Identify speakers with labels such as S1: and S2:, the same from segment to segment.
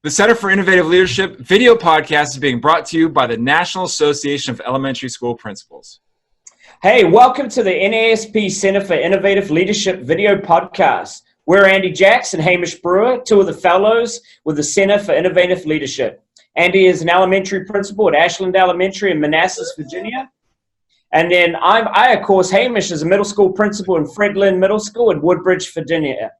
S1: The Center for Innovative Leadership video podcast is being brought to you by the National Association of Elementary School Principals.
S2: Hey, welcome to the NAESP Center for Innovative Leadership video podcast. We're Jacks and Hamish Brewer, two of the fellows with the Center for Innovative Leadership. Andy is an elementary principal at Ashland Elementary in Manassas, Virginia. And then I, of course, Hamish is a middle school principal in Fred Lynn Middle School in Woodbridge, Virginia.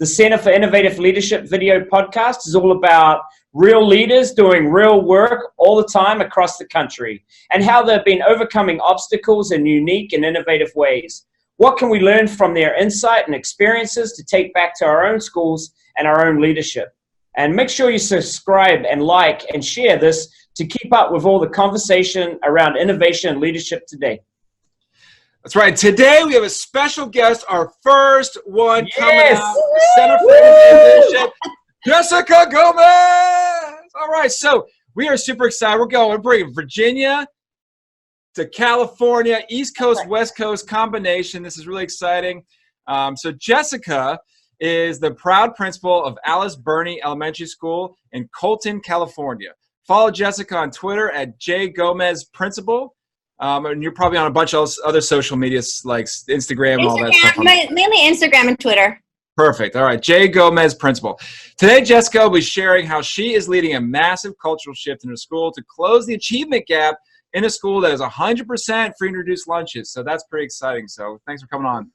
S2: The Center for Innovative Leadership video podcast is all about real leaders doing real work all the time across the country and how they've been overcoming obstacles in unique and innovative ways. What can we learn from their insight and experiences to take back to our own schools and our own leadership? And make sure you subscribe and like and share this to keep up with all the conversation around innovation and leadership today.
S1: That's right. Today we have a special guest, our first one coming out of the Center for Innovative Leadership, Jessica Gomez. All right, so we are super excited. We're bringing Virginia to California, East Coast, West Coast combination. This is really exciting. So Jessica is the proud principal of Alice Burney Elementary School in Colton, California. Follow Jessica on Twitter at jgomezprincipal. And you're probably on a bunch of other social medias like Instagram and all that stuff.
S3: Mainly Instagram and Twitter.
S1: Perfect. All right. J. Gomez Principal. Today, Jessica will be sharing how she is leading a massive cultural shift in her school to close the achievement gap in a school that is 100% free and reduced lunches. So that's pretty exciting. So thanks for coming on.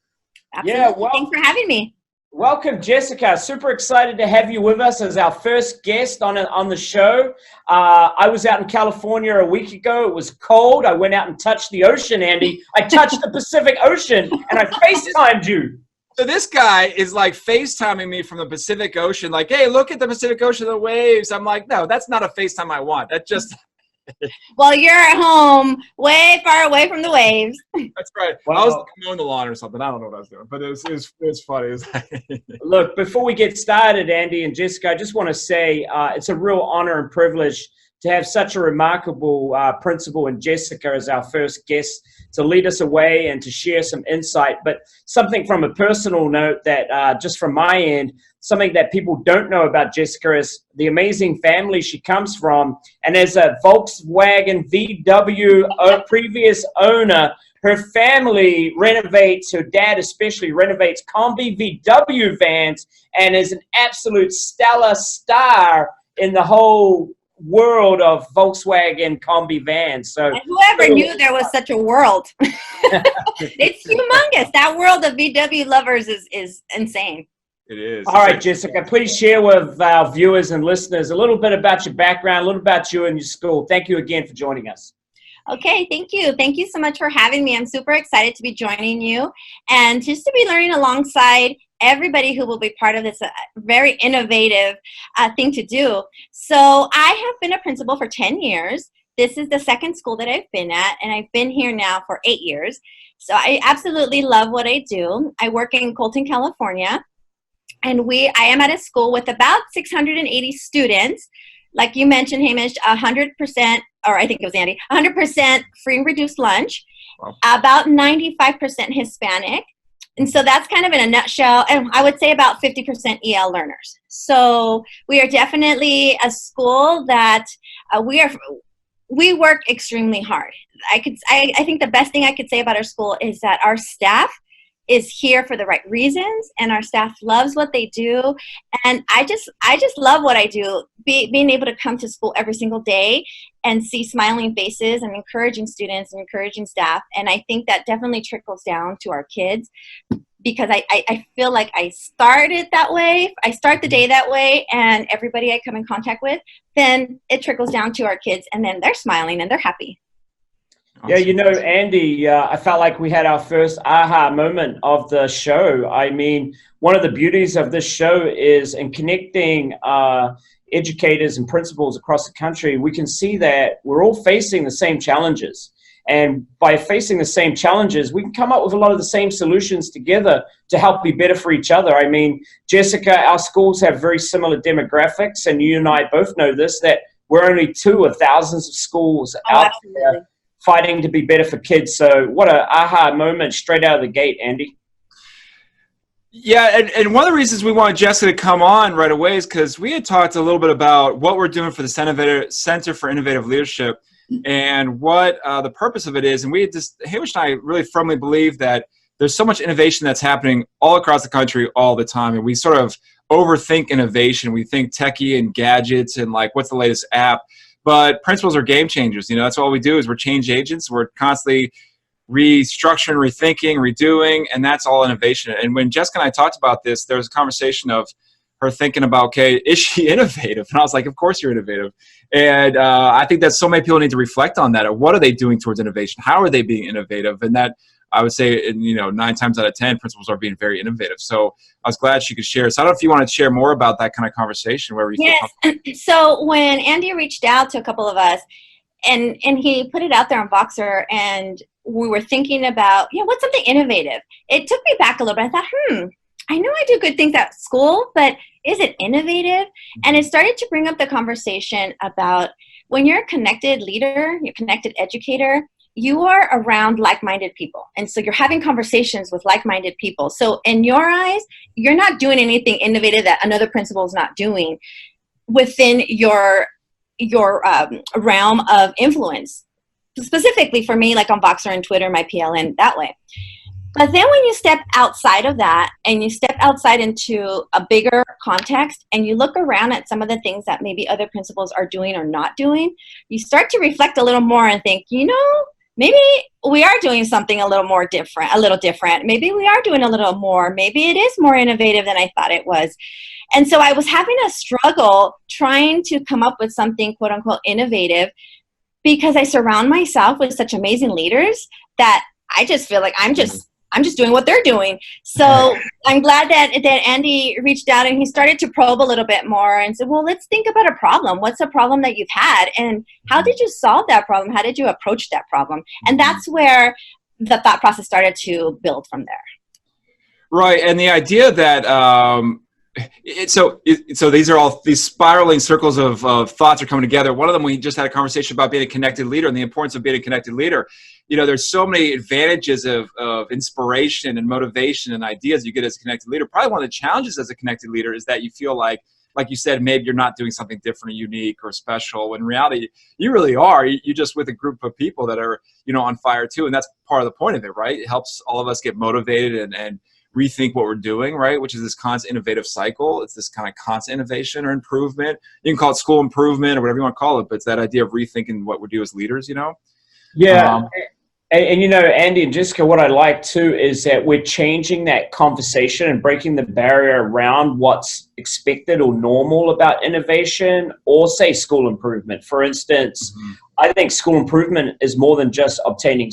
S3: Absolutely. Yeah, well, thanks for having me.
S2: Welcome, Jessica. Super excited to have you with us as our first guest on the show. I was out in California a week ago. It was cold. I went out and touched the ocean, Andy. I touched the Pacific Ocean, and I FaceTimed you.
S1: So this guy is like FaceTiming me from the Pacific Ocean, like, hey, look at the Pacific Ocean, the waves. I'm like, no, that's not a FaceTime I want. That just...
S3: Well, you're at home, way far away from the waves.
S1: That's right. Well, I was mowing the lawn or something. I don't know what I was doing, but it was funny.
S2: Look, before we get started, Andy and Jessica, I just want to say it's a real honor and privilege to have such a remarkable principal in Jessica as our first guest to lead us away and to share some insight. But something from a personal note that just from my end, something that people don't know about Jessica is the amazing family she comes from. And as a Volkswagen VW previous owner, her family renovates, her dad especially renovates Combi VW vans and is an absolute stellar star in the whole world of Volkswagen Combi vans. So
S3: and whoever knew there was such a world. It's humongous. That world of VW lovers is insane.
S1: It is.
S2: All right, Jessica, please share with our viewers and listeners a little bit about your background, a little about you and your school. Thank you again for joining us.
S3: Okay, thank you. Thank you so much for having me. I'm super excited to be joining you and just to be learning alongside everybody who will be part of this very innovative thing to do. So I have been a principal for 10 years. This is the second school that I've been at, and I've been here now for 8 years. So I absolutely love what I do. I work in Colton, California, and I am at a school with about 680 students. Like you mentioned, Hamish, 100%, or I think it was Andy, 100% free and reduced lunch, wow. About 95% Hispanic. And so that's kind of in a nutshell, and I would say about 50% EL learners. So we are definitely a school that we work extremely hard. I think the best thing I could say about our school is that our staff is here for the right reasons, and our staff loves what they do. And I just love what I do, being able to come to school every single day and see smiling faces and encouraging students and encouraging staff. And I think that definitely trickles down to our kids, because I feel like I started that way. I start the day that way, and everybody I come in contact with, then it trickles down to our kids, and then they're smiling and they're happy.
S2: Yeah, you know, Andy, I felt like we had our first aha moment of the show. I mean, one of the beauties of this show is in connecting educators and principals across the country, we can see that we're all facing the same challenges. And by facing the same challenges, we can come up with a lot of the same solutions together to help be better for each other. I mean, Jessica, our schools have very similar demographics, and you and I both know this, that we're only two of thousands of schools out there fighting to be better for kids. So what a aha moment straight out of the gate, Andy.
S1: Yeah, and one of the reasons we wanted Jessica to come on right away is because we had talked a little bit about what we're doing for the Center for Innovative Leadership and what the purpose of it is. And we just, Hamish and I really firmly believe that there's so much innovation that's happening all across the country all the time. And we sort of overthink innovation. We think techie and gadgets and like, what's the latest app? But principals are game changers. You know, that's all we do is we're change agents. We're constantly restructuring, rethinking, redoing, and that's all innovation. And when Jessica and I talked about this, there was a conversation of her thinking about, okay, is she innovative? And I was like, of course you're innovative. And I think that so many people need to reflect on that. What are they doing towards innovation? How are they being innovative? And that, I would say, 9 times out of 10, principals are being very innovative. So I was glad she could share. So I don't know if you want to share more about that kind of conversation.
S3: Yes. So when Andy reached out to a couple of us, and he put it out there on Voxer, and we were thinking about, what's something innovative? It took me back a little bit. I thought, I know I do good things at school, but is it innovative? And it started to bring up the conversation about when you're a connected leader, you're a connected educator, you are around like-minded people. And so you're having conversations with like-minded people. So in your eyes, you're not doing anything innovative that another principal is not doing within your realm of influence. Specifically for me, like on Voxer and Twitter, my PLN, that way. But then when you step outside of that and you step outside into a bigger context and you look around at some of the things that maybe other principals are doing or not doing, you start to reflect a little more and think, maybe we are doing something a little different. Maybe we are doing a little more. Maybe it is more innovative than I thought it was. And so I was having a struggle trying to come up with something, quote unquote, innovative, because I surround myself with such amazing leaders that I just feel like I'm just doing what they're doing. So I'm glad that Andy reached out and he started to probe a little bit more and said, well, let's think about a problem. What's a problem that you've had? And how did you solve that problem? How did you approach that problem? And that's where the thought process started to build from there.
S1: Right. And the idea that, so these are all these spiraling circles of thoughts are coming together. One of them, we just had a conversation about being a connected leader and the importance of being a connected leader. There's so many advantages of inspiration and motivation and ideas you get as a connected leader. Probably one of the challenges as a connected leader is that you feel like you said, maybe you're not doing something different or unique or special. When in reality, you really are. You're just with a group of people that are, on fire too. And that's part of the point of it, right? It helps all of us get motivated and rethink what we're doing, right? Which is this constant innovative cycle. It's this kind of constant innovation or improvement. You can call it school improvement or whatever you want to call it, but it's that idea of rethinking what we do as leaders,
S2: Yeah. And Andy and Jessica, what I like too is that we're changing that conversation and breaking the barrier around what's expected or normal about innovation or, say, school improvement. For instance, I think school improvement is more than just obtaining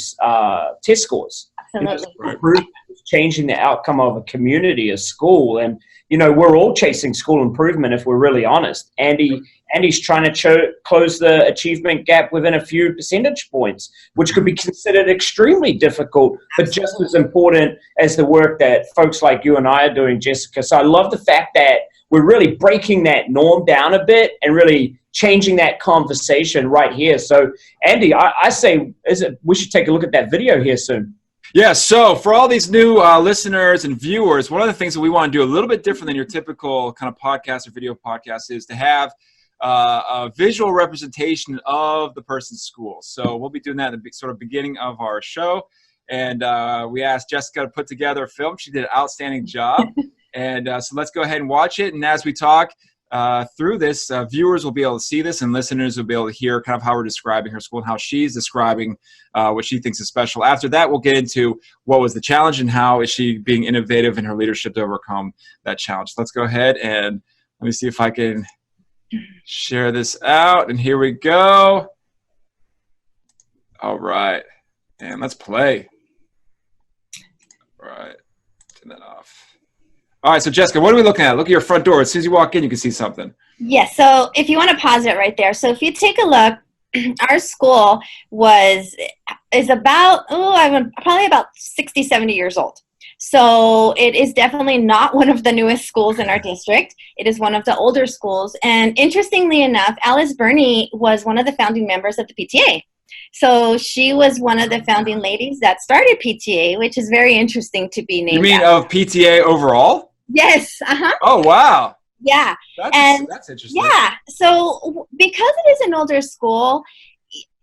S2: test scores.
S3: Absolutely.
S2: Changing the outcome of a community, a school. And, we're all chasing school improvement if we're really honest. Andy's trying to close the achievement gap within a few percentage points, which could be considered extremely difficult, but just as important as the work that folks like you and I are doing, Jessica. So I love the fact that we're really breaking that norm down a bit and really changing that conversation right here. So, Andy, I say we should take a look at that video here soon.
S1: Yeah, so for all these new listeners and viewers, one of the things that we want to do a little bit different than your typical kind of podcast or video podcast is to have a visual representation of the person's school. So we'll be doing that at the sort of beginning of our show. And we asked Jessica to put together a film. She did an outstanding job. And so let's go ahead and watch it. And as we talk through this, viewers will be able to see this and listeners will be able to hear kind of how we're describing her school and how she's describing what she thinks is special. After that, we'll get into what was the challenge and how is she being innovative in her leadership to overcome that challenge. Let's go ahead and let me see if I can share this out. And here we go. All right. And let's play. All right. Turn that off. All right, so Jessica, what are we looking at? Look at your front door. As soon as you walk in, you can see something.
S3: Yes, so if you want to pause it right there. So if you take a look, our school is about, probably about 60, 70 years old. So it is definitely not one of the newest schools in our district. It is one of the older schools. And interestingly enough, Alice Burney was one of the founding members of the PTA. So she was one of the founding ladies that started PTA, which is very interesting to be named.
S1: You mean
S3: after.
S1: of PTA overall?
S3: Yes. Uh-huh.
S1: Oh, wow.
S3: Yeah.
S1: That's interesting.
S3: Yeah. So because it is an older school,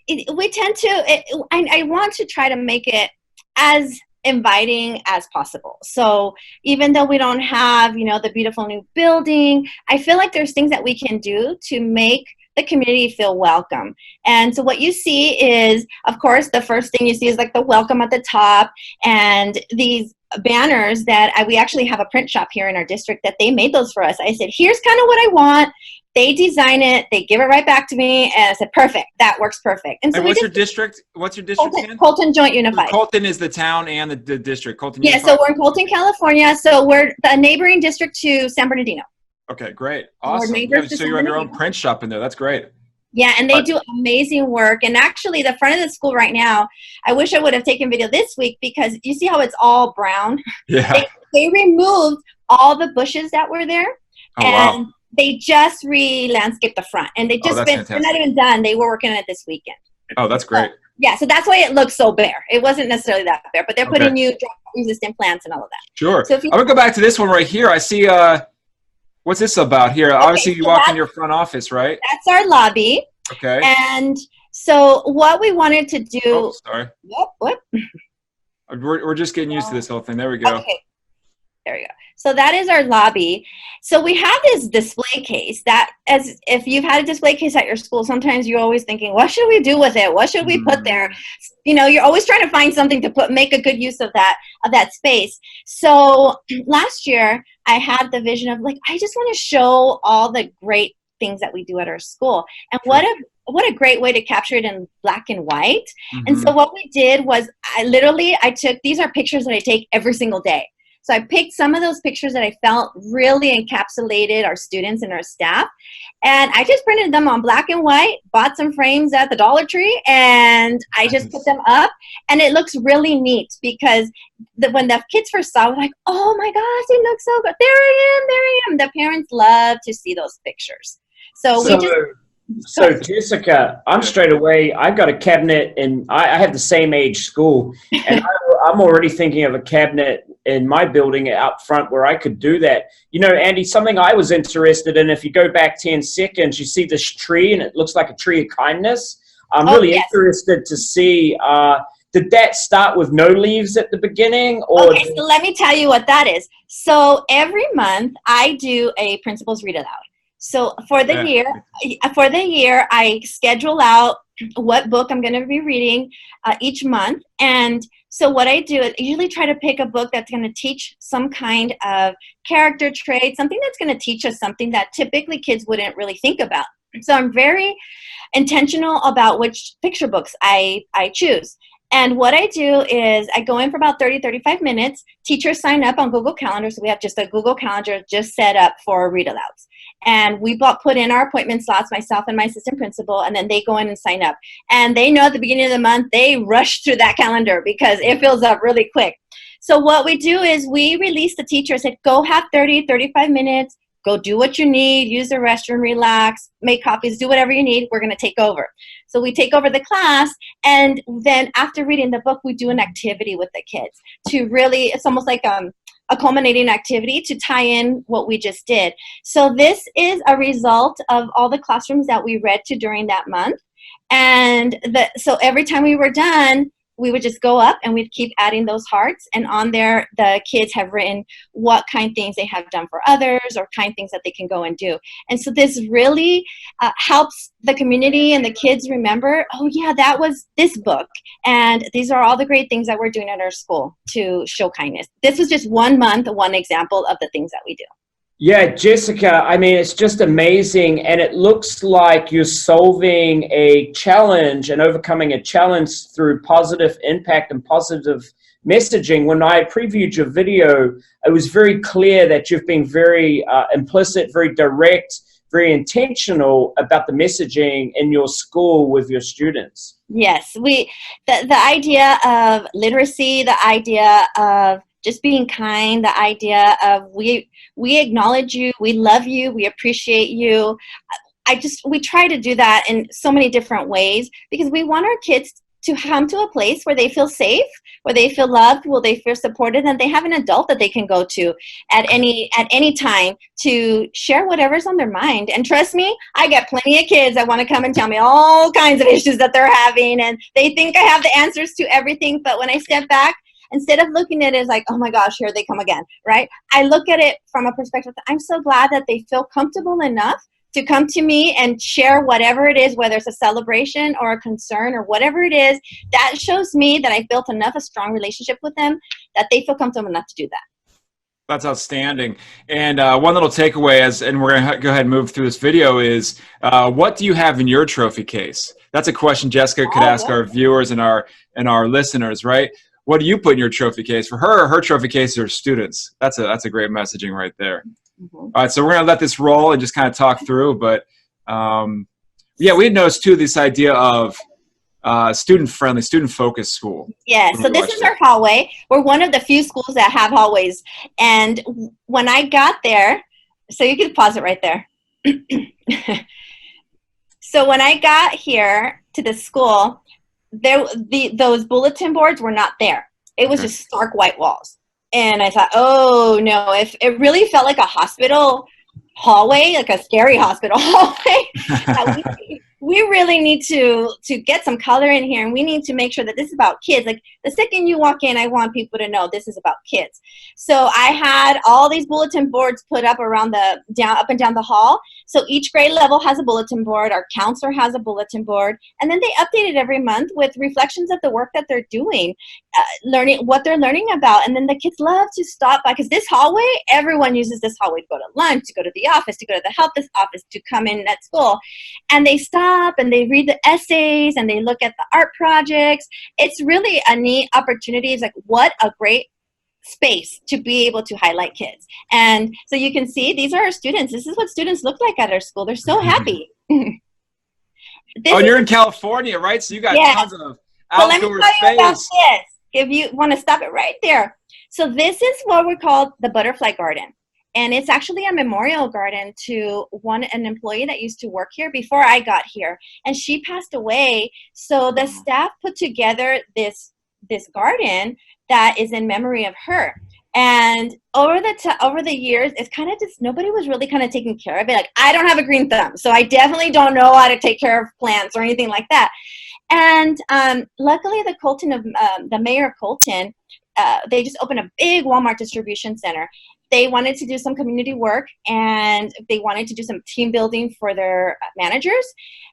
S3: we tend to, I want to try to make it as inviting as possible. So even though we don't have, the beautiful new building, I feel like there's things that we can do to make the community feel welcome. And so what you see is, of course, the first thing you see is like the welcome at the top and these banners that we actually have a print shop here in our district that they made those for us. I said, here's kind of what I want. They design it, they give it right back to me, and I said, perfect, that works perfect. And so
S1: what's your district? What's your district
S3: Colton,
S1: again?
S3: Colton Joint Unified.
S1: Colton is the town and the district. Colton
S3: Yeah,
S1: Unified.
S3: so we're in Colton, California. So we're the neighboring district to San Bernardino.
S1: Okay, great. Awesome.
S3: Neighbors
S1: So
S3: to
S1: you have your own
S3: San
S1: print shop in there. That's great.
S3: Yeah, and they do amazing work. And actually, the front of the school right now, I wish I would have taken video this week because you see how it's all brown?
S1: Yeah.
S3: They removed all the bushes that were there.
S1: Oh,
S3: and
S1: wow.
S3: they just re-landscaped the front. And they just they're not even done. They were working on it this weekend.
S1: Oh, that's great.
S3: So, yeah, so that's why it looks so bare. It wasn't necessarily that bare, but they're putting new drought-resistant plants and all of that.
S1: Sure.
S3: So
S1: I'm going to go back to this one right here. I see, what's this about here? Okay, obviously, you walk in your front office, right?
S3: That's our lobby.
S1: Okay.
S3: And so what we wanted to do.
S1: Oh, sorry.
S3: What?
S1: We're just getting used to this whole thing. There we go.
S3: Okay. There we go. So that is our lobby. So we have this display case that, as if you've had a display case at your school, sometimes you're always thinking, what should we do with it? What should we put there? You're always trying to find something to make a good use of that space. So last year I had the vision of I just want to show all the great things that we do at our school. And what a great way to capture it in black and white. And so what we did was I took, these are pictures that I take every single day. So I picked some of those pictures that I felt really encapsulated our students and our staff. And I just printed them on black and white, bought some frames at the Dollar Tree, and I just put them up. And it looks really neat because when the kids first saw it, like, oh my gosh, it looks so good. There I am. The parents love to see those pictures. So
S2: Jessica, I'm straight away, I've got a cabinet, and I have the same age school, and I'm already thinking of a cabinet in my building out front where I could do that. Andy, something I was interested in, if you go back 10 seconds, you see this tree, and it looks like a tree of kindness. I'm really interested to see, did that start with no leaves at the beginning?
S3: Okay, so let me tell you what that is. So every month, I do a principal's read aloud. So for the year, I schedule out what book I'm going to be reading each month. And so what I do is I usually try to pick a book that's going to teach some kind of character trait, something that's going to teach us something that typically kids wouldn't really think about. So I'm very intentional about which picture books I choose. And what I do is I go in for about 30, 35 minutes. Teachers sign up on Google Calendar. So we have just a Google Calendar just set up for read-alouds. And we put in our appointment slots, myself and my assistant principal, and then they go in and sign up. And they know at the beginning of the month, they rush through that calendar because it fills up really quick. So what we do is we release the teacher, said, go have 30, 35 minutes, go do what you need, use the restroom, relax, make copies, do whatever you need. We're going to take over. So we take over the class, and then after reading the book, we do an activity with the kids to really, it's almost like a culminating activity to tie in what we just did. So this is a result of all the classrooms that we read to during that month. And so every time we were done, we would just go up and we'd keep adding those hearts. And on there, the kids have written what kind things they have done for others or kind things that they can go and do. And so this really helps the community and the kids remember, oh yeah, that was this book. And these are all the great things that we're doing at our school to show kindness. This was just 1 month, one example of the things that we do.
S2: Yeah, Jessica, I mean, it's just amazing. And it looks like you're solving a challenge and overcoming a challenge through positive impact and positive messaging. When I previewed your video, it was very clear that you've been very implicit, very direct, very intentional about the messaging in your school with your students.
S3: Yes, the idea of literacy, the idea of just being kind, the idea of we acknowledge you, we love you, we appreciate you. we try to do that in so many different ways because we want our kids to come to a place where they feel safe, where they feel loved, where they feel supported, and they have an adult that they can go to at any time to share whatever's on their mind. And trust me, I get plenty of kids that want to come and tell me all kinds of issues that they're having, and they think I have the answers to everything. But when I step back, instead of looking at it as like, oh my gosh, here they come again, right? I look at it from a perspective that I'm so glad that they feel comfortable enough to come to me and share whatever it is, whether it's a celebration or a concern or whatever it is. That shows me that I've built a strong relationship with them that they feel comfortable enough to do that.
S1: That's outstanding. And one little takeaway, and we're going to go ahead and move through this video, is what do you have in your trophy case? That's a question Jessica could ask our viewers and our listeners, right? What do you put in your trophy case? For her trophy case are students. That's a great messaging right there. Mm-hmm. All right, so we're going to let this roll and just kind of talk through. But yeah, we noticed too this idea of student-friendly, student-focused school.
S3: Yeah, so this is our hallway. We're one of the few schools that have hallways. And when I got there, so you can pause it right there. So when I got here to the school, those bulletin boards were not there. It was just stark white walls. And I thought, oh no, if it really felt like a hospital hallway, like a scary hospital hallway, we really need to get some color in here, and we need to make sure that this is about kids. Like the second you walk in, I want people to know this is about kids. So I had all these bulletin boards put up around up and down the hall. So each grade level has a bulletin board. Our counselor has a bulletin board, and then they update it every month with reflections of the work that they're doing, learning what they're learning about. And then the kids love to stop by because this hallway, everyone uses this hallway to go to lunch, to go to the office, to go to the help desk office, to come in at school, and they stop and they read the essays and they look at the art projects. It's really a neat opportunity. It's like, what a great space to be able to highlight kids. And so you can see these are our students. This is what students look like at our school. They're so happy.
S1: You're in California, right? So you got tons of outdoor space.
S3: If you want to stop it right there. So this is what we call the butterfly garden. And it's actually a memorial garden to an employee that used to work here before I got here. And she passed away. So the staff put together this garden that is in memory of her. And over the years, it's kind of just, nobody was really kind of taking care of it. Like, I don't have a green thumb, so I definitely don't know how to take care of plants or anything like that. And luckily, the mayor of Colton, they just opened a big Walmart distribution center. They wanted to do some community work, and they wanted to do some team building for their managers.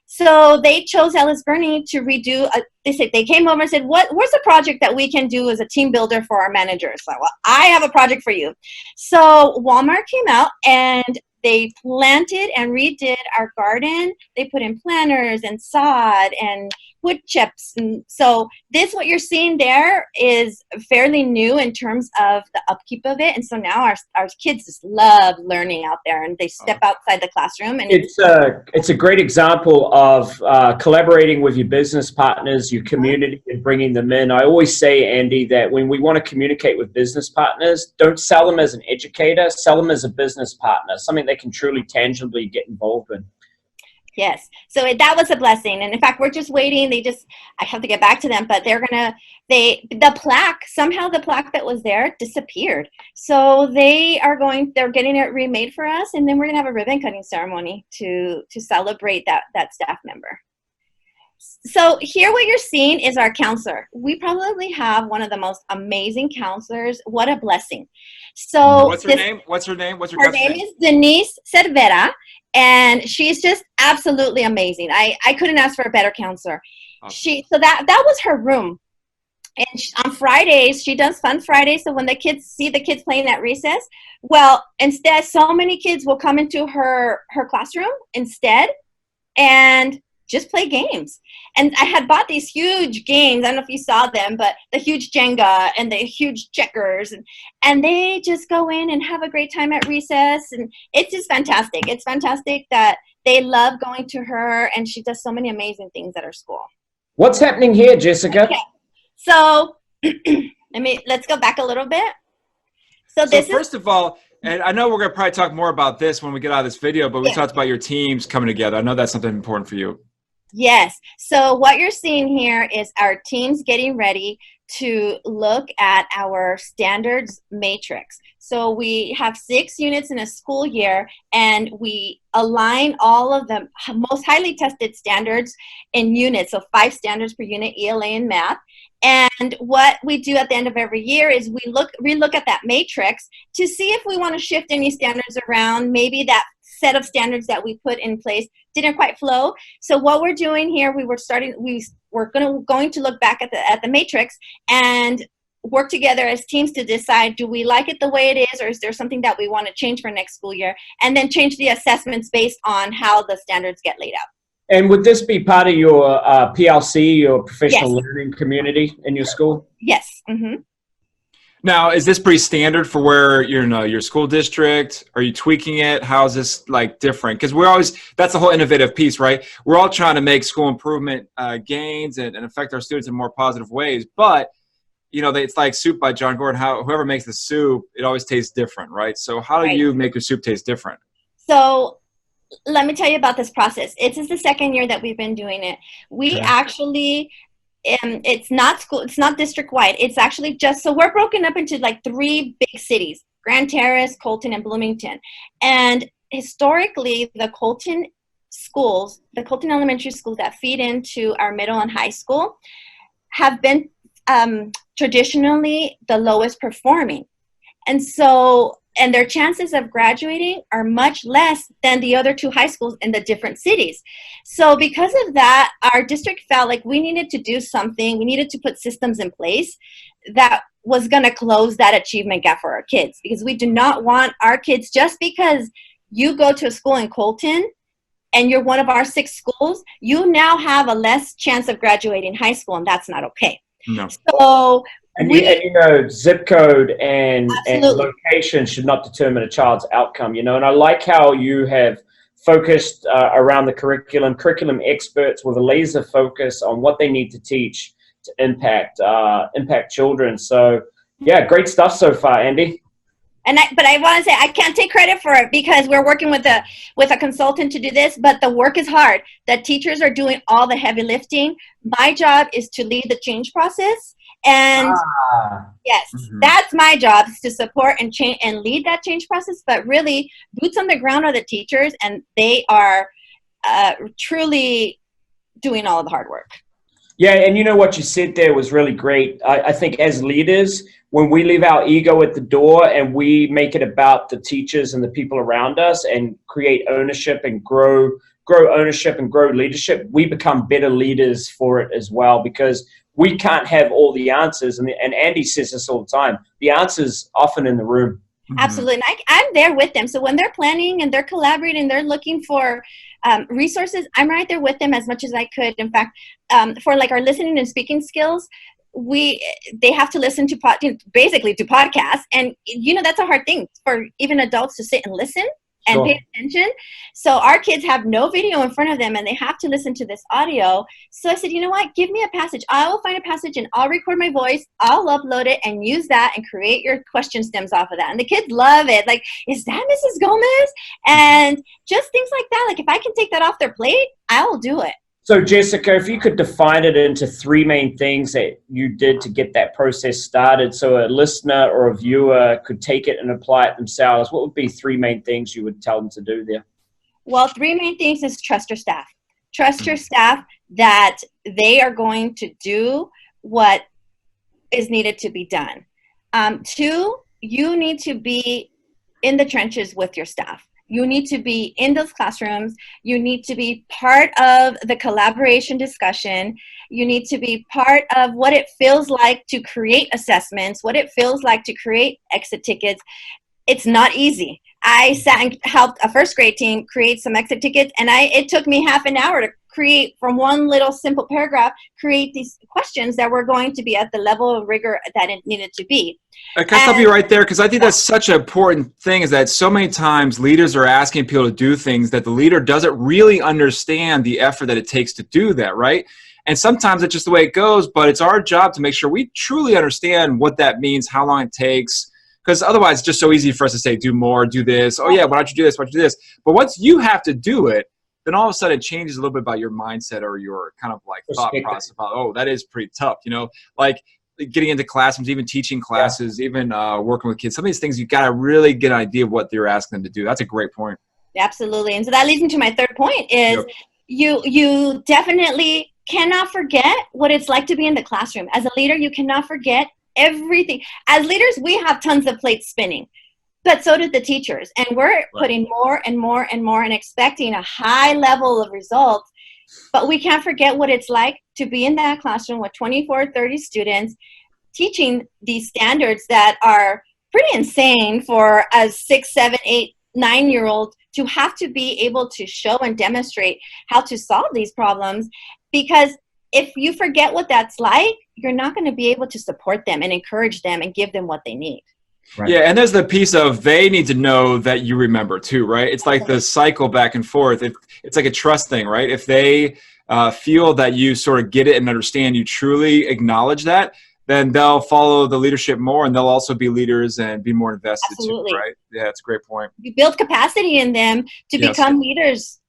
S3: So they chose Ellis Bernie to redo. They came over and said, "What's a project that we can do as a team builder for our managers?" Like, well, I have a project for you. So Walmart came out and they planted and redid our garden. They put in planters and sod and wood chips. And so what you're seeing there is fairly new in terms of the upkeep of it. And so now our kids just love learning out there, and they step outside the classroom. And
S2: it's a great example of collaborating with your business partners, your community, and bringing them in. I always say, Andy, that when we want to communicate with business partners, don't sell them as an educator, sell them as a business partner, something they can truly tangibly get involved in.
S3: Yes. So that was a blessing. And in fact, we're just waiting. I have to get back to them, but the plaque that was there disappeared. So they're getting it remade for us. And then we're going to have a ribbon cutting ceremony to celebrate that staff member. So here what you're seeing is our counselor. We probably have one of the most amazing counselors. What a blessing. So
S1: what's her name? Her
S3: name is Denise Cervera. And she's just absolutely amazing. I couldn't ask for a better counselor. Awesome. So that was her room. And on Fridays, she does Fun Fridays. So when the kids see the kids playing at recess, well, instead, so many kids will come into her classroom instead and just play games. And I had bought these huge games. I don't know if you saw them, but the huge Jenga and the huge checkers. And they just go in and have a great time at recess. And it's just fantastic. It's fantastic that they love going to her, and she does so many amazing things at her school.
S2: What's happening here, Jessica?
S3: Okay. So let's go back a little bit. So
S1: first of all, And I know we're going to probably talk more about this when we get out of this video, but we talked about your teams coming together. I know that's something important for you.
S3: Yes. So what you're seeing here is our teams getting ready to look at our standards matrix. So we have 6 units in a school year, and we align all of the most highly tested standards in units. So 5 standards per unit, ELA and math. And what we do at the end of every year is we relook at that matrix to see if we want to shift any standards around. Maybe that set of standards that we put in place didn't quite flow. So what we're doing here, we're going to look back at the matrix and work together as teams to decide, do we like it the way it is, or is there something that we want to change for next school year, and then change the assessments based on how the standards get laid out.
S2: And would this be part of your PLC, your professional learning community in your school?
S3: Yes. Mm-hmm.
S1: Now, is this pretty standard for where you're in your school district? Are you tweaking it? How is this like different? Because that's the whole innovative piece, right? We're all trying to make school improvement gains and affect our students in more positive ways. But, it's like soup by John Gordon. Whoever makes the soup, it always tastes different, right? So how do you make your soup taste different?
S3: So let me tell you about this process. This is the 2nd year that we've been doing it. We actually... it's not district wide. It's actually so we're broken up into like 3 big cities: Grand Terrace, Colton, and Bloomington. And historically, the Colton elementary schools that feed into our middle and high school have been traditionally the lowest performing. And their chances of graduating are much less than the other 2 high schools in the different cities. So because of that, our district felt like we needed to do something. We needed to put systems in place that was going to close that achievement gap for our kids, because we do not want our kids, just because you go to a school in Colton and you're one of our 6 schools, you now have a less chance of graduating high school, and that's not okay.
S1: No.
S3: So
S2: zip code and location should not determine a child's outcome, and I like how you have focused around the curriculum experts with a laser focus on what they need to teach to impact children. So yeah, great stuff so far, Andy.
S3: But I want to say I can't take credit for it, because we're working with a consultant to do this, but the work is hard. The teachers are doing all the heavy lifting. My job is to lead the change process. And that's my job, is to support and change and lead that change process. But really, boots on the ground are the teachers, and they are truly doing all of the hard work.
S2: Yeah, and what you said there was really great. I think as leaders, when we leave our ego at the door and we make it about the teachers and the people around us and create ownership and grow ownership and grow leadership, we become better leaders for it as well, because we can't have all the answers. And Andy says this all the time. The answer's often in the room.
S3: Absolutely. And I'm there with them. So when they're planning and they're collaborating, they're looking for resources, I'm right there with them as much as I could. In fact, for like our listening and speaking skills, they have to listen to basically to podcasts. And, that's a hard thing for even adults to sit and listen and pay attention. So our kids have no video in front of them, and they have to listen to this audio. So I said, you know what, give me a passage. I will find a passage and I'll record my voice. I'll upload it and use that and create your question stems off of that. And the kids love it. Like, is that Mrs. Gomez? And just things like that. Like, if I can take that off their plate, I will do it.
S2: So Jessica, if you could define it into 3 main things that you did to get that process started, so a listener or a viewer could take it and apply it themselves, what would be 3 main things you would tell them to do there?
S3: Well, 3 main things is trust your staff. Trust your staff that they are going to do what is needed to be done. 2, you need to be in the trenches with your staff. You need to be in those classrooms. You need to be part of the collaboration discussion. You need to be part of what it feels like to create assessments, what it feels like to create exit tickets. It's not easy. I sat and helped a 1st grade team create some exit tickets, and it took me half an hour to create, from one little simple paragraph, create these questions that were going to be at the level of rigor that it needed to be.
S1: Can I stop you right there? Because I think that's such an important thing, is that so many times leaders are asking people to do things that the leader doesn't really understand the effort that it takes to do that, right? And sometimes it's just the way it goes, but it's our job to make sure we truly understand what that means, how long it takes, Because otherwise it's just so easy for us to say, do more, do this. Oh yeah, why don't you do this? Why don't you do this? But once you have to do it, then all of a sudden it changes a little bit about your mindset or your kind of like thought process about, oh, that is pretty tough, you know, like getting into classrooms, even teaching classes, even working with kids. Some of these things, you got to really get an idea of what you're asking them to do. That's a great point.
S3: Absolutely. And so that leads me to my third point is you definitely cannot forget what it's like to be in the classroom. As a leader, you cannot forget everything. As leaders, we have tons of plates spinning, but so did the teachers. And we're putting more and more and more and expecting a high level of results. But we can't forget what it's like to be in that classroom with 24, 30 students teaching these standards that are pretty insane for a 6, 7, 8, 9-year-old to have to be able to show and demonstrate how to solve these problems. Because if you forget what that's like, you're not going to be able to support them and encourage them and give them what they need.
S1: Right. Yeah, and there's the piece of they need to know that you remember too, right? It's like the cycle back and forth. It's like a trust thing, right? If they feel that you sort of get it and understand, you truly acknowledge that, then they'll follow the leadership more, and they'll also be leaders and be more invested too, right? Yeah, that's a great point.
S3: You build capacity in them to become leaders.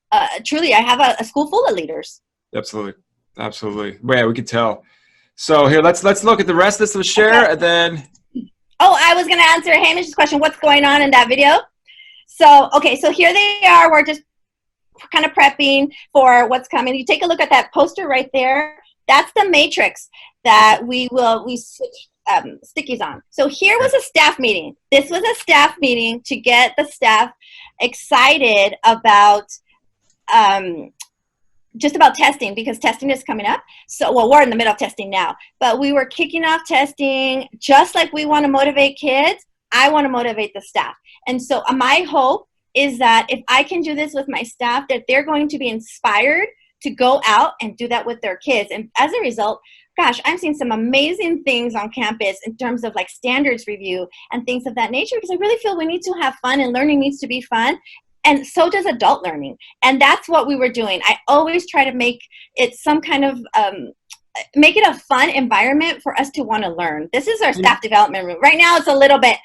S3: Truly, I have a school full of leaders.
S1: Absolutely. Absolutely. Yeah, we could tell. So here, let's look at the rest of this. Let's share, and then...
S3: Oh, I was going to answer Hamish's question, what's going on in that video? So, okay, so here they are. We're just kind of prepping for what's coming. You take a look at that poster right there. That's the matrix that we switch stickies on. So here was a staff meeting. This was a staff meeting to get the staff excited about just about testing, because testing is coming up. So, well, we're in the middle of testing now, but we were kicking off testing. Just like we want to motivate kids, I want to motivate the staff. And so my hope is that if I can do this with my staff, that they're going to be inspired to go out and do that with their kids. And as a result, gosh, I'm seeing some amazing things on campus in terms of like standards review and things of that nature, because I really feel we need to have fun, and learning needs to be fun. And so does adult learning. And that's what we were doing. I always try to make it some kind of, make it a fun environment for us to want to learn. This is our staff development room. Right now it's a little bit,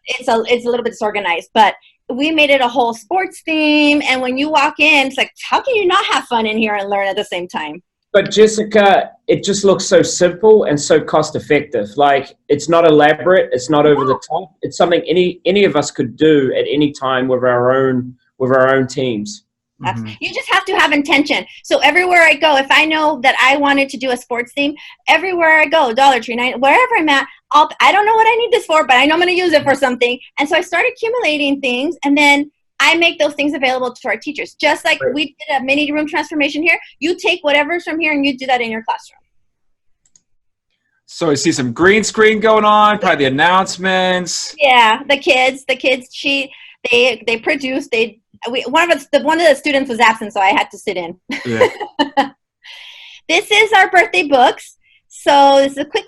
S3: it's a little bit disorganized, but we made it a whole sports theme. And when you walk in, it's like, how can you not have fun in here and learn at the same time?
S2: But Jessica, it just looks so simple and so cost effective. Like, it's not elaborate, it's not over the top. It's something any of us could do at any time with our own teams.
S3: Mm-hmm. You just have to have intention. So everywhere I go, if I know that I wanted to do a sports theme, everywhere I go, Dollar Tree, wherever I'm at, I don't know what I need this for, but I know I'm going to use it for something. And so I start accumulating things, and then I make those things available to our teachers. Just like we did a mini room transformation here, you take whatever's from here and you do that in your classroom.
S1: So you see some green screen going on, probably the announcements.
S3: Yeah, the kids, they produced, one of the students was absent, so I had to sit in. Yeah. This is our birthday books. So this is a quick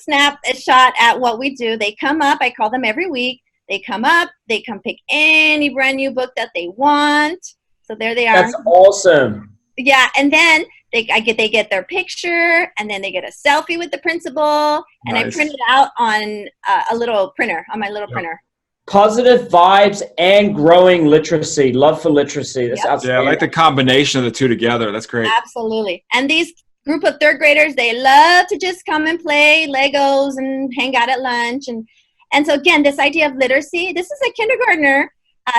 S3: shot at what we do. They come up, I call them every week. They come up, they come pick any brand new book that they want. So there they are.
S2: That's awesome.
S3: Yeah, and then they get their picture, and then they get a selfie with the principal, and I print it out on a little printer, on my little printer.
S2: Positive vibes and growing literacy. Love for literacy. That's outstanding.
S1: Yeah, I like the combination of the two together. That's great.
S3: Absolutely. And these group of third graders, they love to just come and play Legos and hang out at lunch. And so again, this idea of literacy, this is a kindergartner,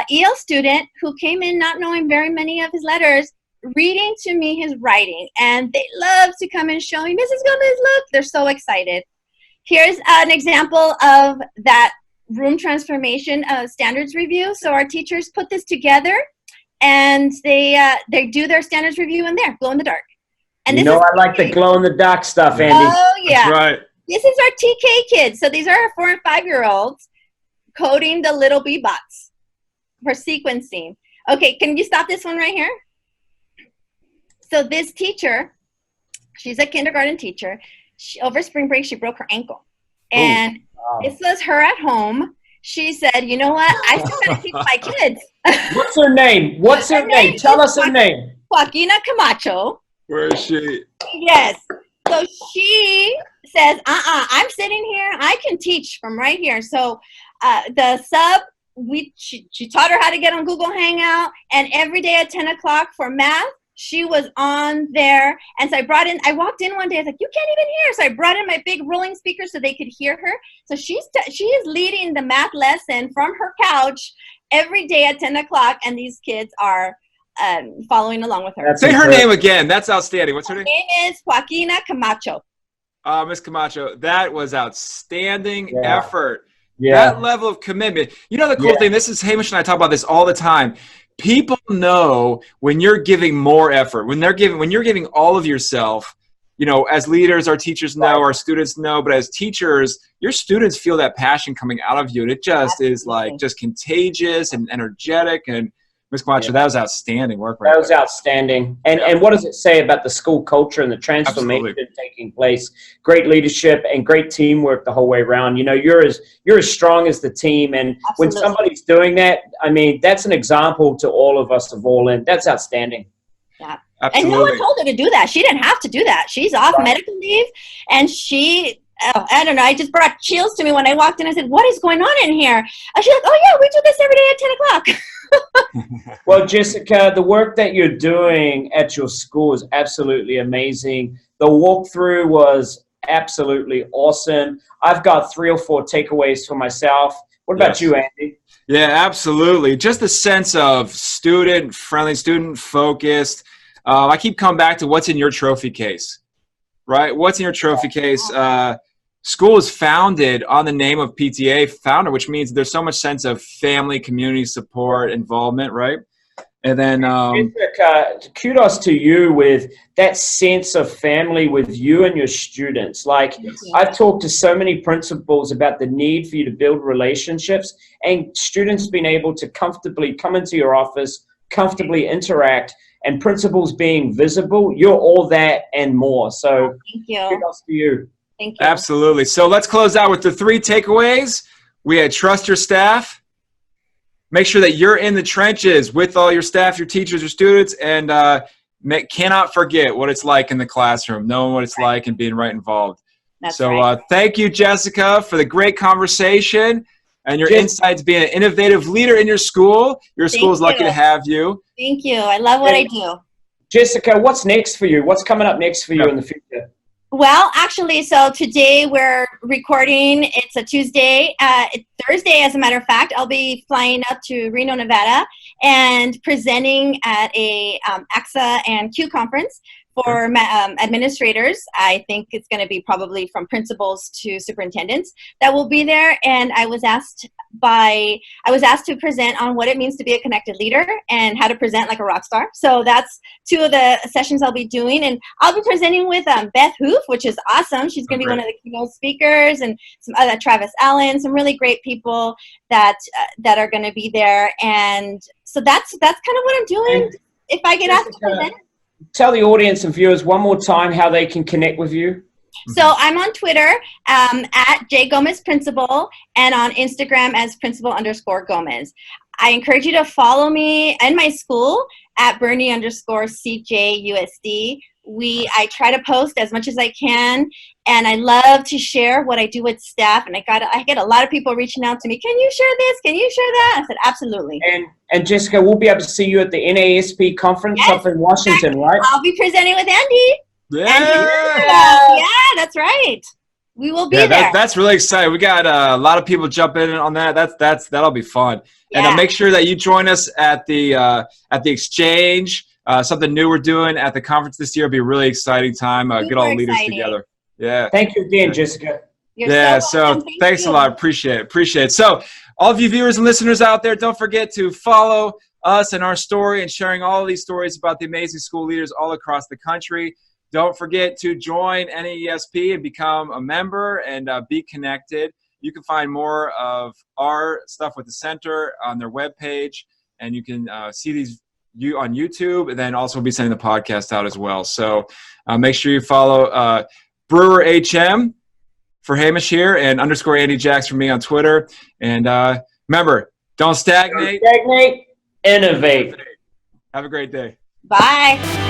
S3: EL student who came in not knowing very many of his letters, reading to me his writing. And they love to come and show me, Mrs. Gomez, look, they're so excited. Here's an example of that room transformation standards review. So our teachers put this together, and they do their standards review in there, glow in the dark. And
S2: I like the glow in the dark stuff, Andy.
S3: Oh yeah,
S1: that's right.
S3: This is our TK kids. So these are our 4- and 5-year-olds coding the little bee bots for sequencing. Okay, can you stop this one right here? So this teacher, she's a kindergarten teacher. Over spring break, she broke her ankle. And this was her at home. She said, you know what? I still got to teach my kids.
S2: What's her name? Her name? Tell us her name.
S3: Joaquina Camacho.
S1: Where is she?
S3: Yes. So she says, I'm sitting here. I can teach from right here. So the sub, she taught her how to get on Google Hangout, and every day at 10 o'clock for math, she was on there. And so I walked in one day, I was like, you can't even hear. So I brought in my big rolling speaker so they could hear her. So she is leading the math lesson from her couch every day at 10 o'clock, and these kids are following along with her.
S1: Say her name again. That's outstanding. What's her name?
S3: Her name is Joaquina Camacho.
S1: Miss Camacho, that was outstanding effort.
S2: Yeah.
S1: That level of commitment. You know the cool thing, this is Hamish and I talk about this all the time. People know when you're giving more effort, when you're giving all of yourself. You know, as leaders, our teachers know, our students know, but as teachers, your students feel that passion coming out of you, and it just is like just contagious and energetic. And Ms. Camacho, that was outstanding work right there.
S2: That was outstanding. And what does it say about the school culture and the transformation taking place? Great leadership and great teamwork the whole way around. You know, you're as strong as the team. And when somebody's doing that, I mean, that's an example to all of us of all in. That's outstanding.
S3: Yeah.
S1: Absolutely.
S3: And no one told her to do that. She didn't have to do that. She's off medical leave, and I don't know, I just brought chills to me when I walked in. I said, what is going on in here? And she's like, oh yeah, we do this every day at 10 o'clock.
S2: Well, Jessica, the work that you're doing at your school is absolutely amazing. The walkthrough was absolutely awesome. I've got 3 or 4 takeaways for myself. What about you, Andy?
S1: Yeah, absolutely. Just a sense of student-friendly, student-focused. I keep coming back to what's in your trophy case, right? What's in your trophy case? School is founded on the name of PTA founder, which means there's so much sense of family, community support, involvement, right? And then
S2: kudos to you with that sense of family with you and your students. Like, I've talked to so many principals about the need for you to build relationships, and students being able to comfortably come into your office, comfortably interact, and principals being visible. You're all that and more. So
S3: thank you.
S2: Kudos to you.
S3: Thank you.
S1: Absolutely. So let's close out with the 3 takeaways. We had trust your staff. Make sure that you're in the trenches with all your staff, your teachers, your students, and cannot forget what it's like in the classroom, knowing what it's like and being right involved. Thank you, Jessica, for the great conversation and your insights, being an innovative leader in your school. Your school is lucky to have you.
S3: Thank you. I love what I do.
S2: Jessica, what's next for you? What's coming up next for you in the future?
S3: Well, actually, so today we're recording. It's a Tuesday. It's Thursday, as a matter of fact. I'll be flying up to Reno, Nevada, and presenting at a AXA and Q conference for administrators. I think it's going to be probably from principals to superintendents that will be there. And I was asked to present on what it means to be a connected leader and how to present like a rock star. So that's 2 of the sessions I'll be doing. And I'll be presenting with Beth Hoof, which is awesome. She's going to be one of the keynote speakers, and some other Travis Allen, some really great people that are going to be there. And so that's kind of what I'm doing. And if I get asked to present.
S2: Tell the audience and viewers one more time how they can connect with you.
S3: So I'm on Twitter at JGomezPrincipal, and on Instagram as Principal_Gomez. I encourage you to follow me and my school at Bernie_CJUSD. I try to post as much as I can, and I love to share what I do with staff. And I get a lot of people reaching out to me. Can you share this? Can you share that? I said, absolutely.
S2: And Jessica, we'll be able to see you at the NAESP conference up in Washington, right?
S3: I'll be presenting with Andy.
S1: Yeah,
S3: that's right. We will be there.
S1: That's really exciting. We got a lot of people jumping in on that. That'll be fun. Yeah. And make sure that you join us at the exchange. Something new we're doing at the conference this year. It'll be a really exciting time. Get all the leaders together. Yeah.
S2: Thank you again, Jessica.
S1: So thanks a lot. Appreciate it. So all of you viewers and listeners out there, don't forget to follow us and our story and sharing all of these stories about the amazing school leaders all across the country. Don't forget to join NAESP and become a member and be connected. You can find more of our stuff with the center on their webpage, and you can see these on YouTube, and then also be sending the podcast out as well. So make sure you follow Brewer HM for Hamish here, and _Andy Jacks for me on Twitter. And remember, don't stagnate.
S2: Innovate.
S1: Have a great day.
S3: Bye.